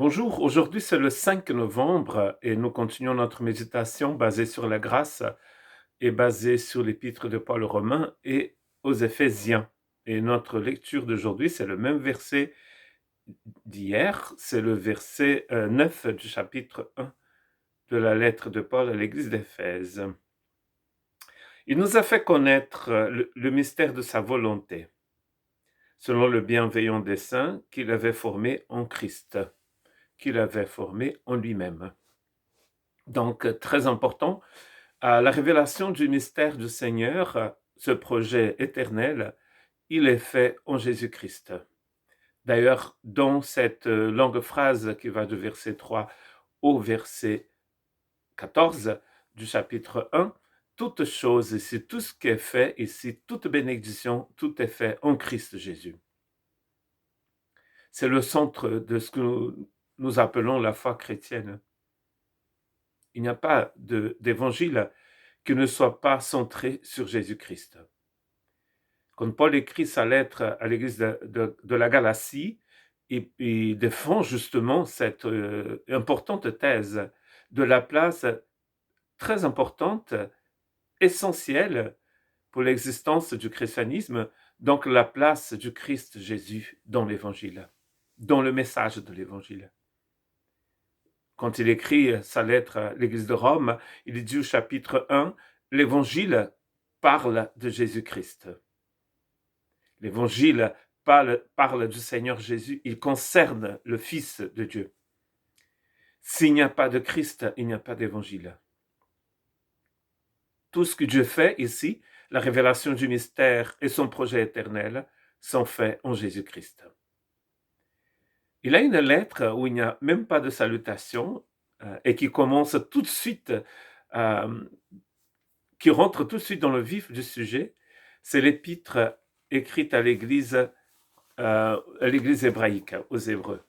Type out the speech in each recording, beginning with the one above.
Bonjour, aujourd'hui c'est le 5 novembre et nous continuons notre méditation basée sur la grâce et basée sur l'épître de Paul aux Romains et aux Éphésiens. Et notre lecture d'aujourd'hui, c'est le même verset d'hier, c'est le verset 9 du chapitre 1 de la lettre de Paul à l'église d'Éphèse. Il nous a fait connaître le mystère de sa volonté, selon le bienveillant dessein qu'il avait formé en Christ, qu'il avait formé en lui-même. Donc, très important, la révélation du mystère du Seigneur, ce projet éternel, il est fait en Jésus-Christ. D'ailleurs, dans cette longue phrase qui va du verset 3 au verset 14 du chapitre 1, toute chose ici, tout ce qui est fait ici, toute bénédiction, tout est fait en Christ Jésus. C'est le centre de ce que nous appelons la foi chrétienne. Il n'y a pas d'évangile qui ne soit pas centré sur Jésus-Christ. Quand Paul écrit sa lettre à l'église de la Galatie, il défend justement cette importante thèse de la place très importante, essentielle pour l'existence du christianisme, donc la place du Christ Jésus dans l'évangile, dans le message de l'évangile. Quand il écrit sa lettre à l'église de Rome, il dit au chapitre 1, l'évangile parle de Jésus-Christ. L'évangile parle du Seigneur Jésus, il concerne le Fils de Dieu. S'il n'y a pas de Christ, il n'y a pas d'évangile. Tout ce que Dieu fait ici, la révélation du mystère et son projet éternel, sont faits en Jésus-Christ. Il a une lettre où il n'y a même pas de salutation et qui commence tout de suite, qui rentre tout de suite dans le vif du sujet. C'est l'épître écrite à l'église hébraïque, aux Hébreux.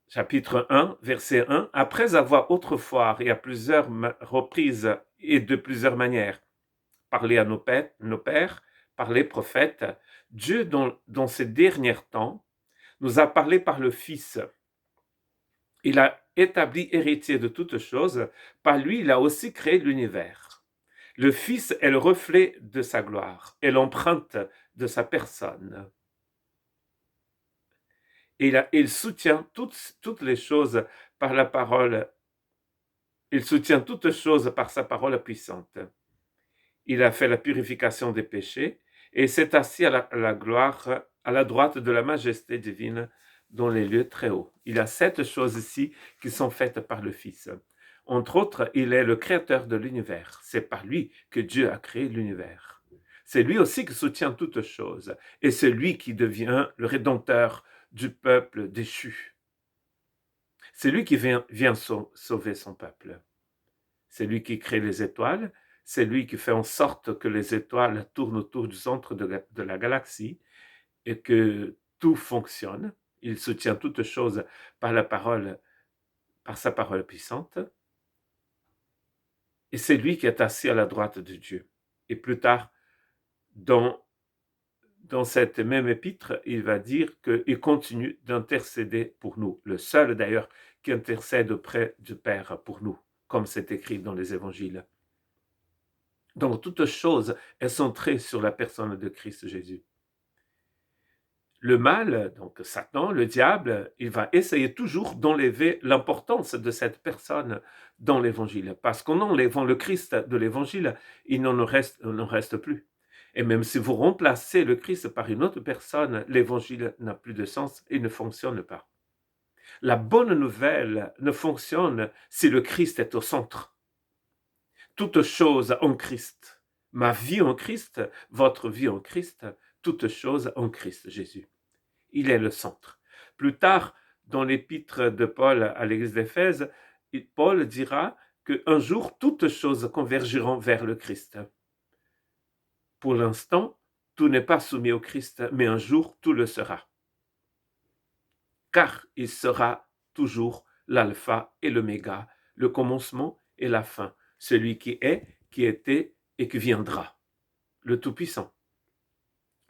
Chapitre 1, verset 1. Après avoir autrefois et à plusieurs reprises et de plusieurs manières parlé à nos pères par les prophètes, Dieu, dans ces derniers temps, nous a parlé par le Fils. Il a établi héritier de toutes choses. Par lui, il a aussi créé l'univers. Le Fils est le reflet de sa gloire et l'empreinte de sa personne. Et il soutient toutes les choses par la parole. Il soutient toutes choses par sa parole puissante. Il a fait la purification des péchés et s'est assis à la gloire, à la droite de la majesté divine dans les lieux très hauts. Il y a 7 choses ici qui sont faites par le Fils. Entre autres, il est le créateur de l'univers. C'est par lui que Dieu a créé l'univers. C'est lui aussi qui soutient toutes choses et c'est lui qui devient le rédempteur du peuple déchu. C'est lui qui vient sauver son peuple. C'est lui qui crée les étoiles, c'est lui qui fait en sorte que les étoiles tournent autour du centre de la galaxie et que tout fonctionne. Il soutient toutes choses par la parole, par sa parole puissante. Et c'est lui qui est assis à la droite de Dieu. Et plus tard, dans cette même épître, il va dire qu'il continue d'intercéder pour nous. Le seul d'ailleurs qui intercède auprès du Père pour nous, comme c'est écrit dans les évangiles. Donc, toute chose est centrée sur la personne de Christ Jésus. Le mal, donc Satan, le diable, il va essayer toujours d'enlever l'importance de cette personne dans l'évangile. Parce qu'en enlevant le Christ de l'évangile, il n'en reste plus. Et même si vous remplacez le Christ par une autre personne, l'évangile n'a plus de sens et ne fonctionne pas. La bonne nouvelle ne fonctionne si le Christ est au centre. Toute chose en Christ. Ma vie en Christ, votre vie en Christ, toute chose en Christ Jésus. Il est le centre. Plus tard, dans l'épître de Paul à l'église d'Éphèse, Paul dira qu'un jour, toutes choses convergeront vers le Christ. Pour l'instant, tout n'est pas soumis au Christ, mais un jour, tout le sera. Car il sera toujours l'alpha et l'oméga, le commencement et la fin, celui qui est, qui était et qui viendra, le Tout-Puissant.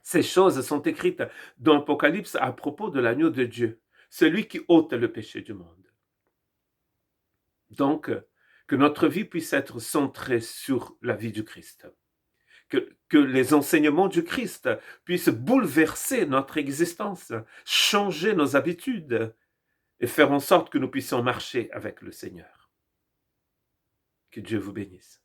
Ces choses sont écrites dans l'Apocalypse à propos de l'agneau de Dieu. celui qui ôte le péché du monde. Donc, que notre vie puisse être centrée sur la vie du Christ. Que les enseignements du Christ puissent bouleverser notre existence, changer nos habitudes et faire en sorte que nous puissions marcher avec le Seigneur. Que Dieu vous bénisse.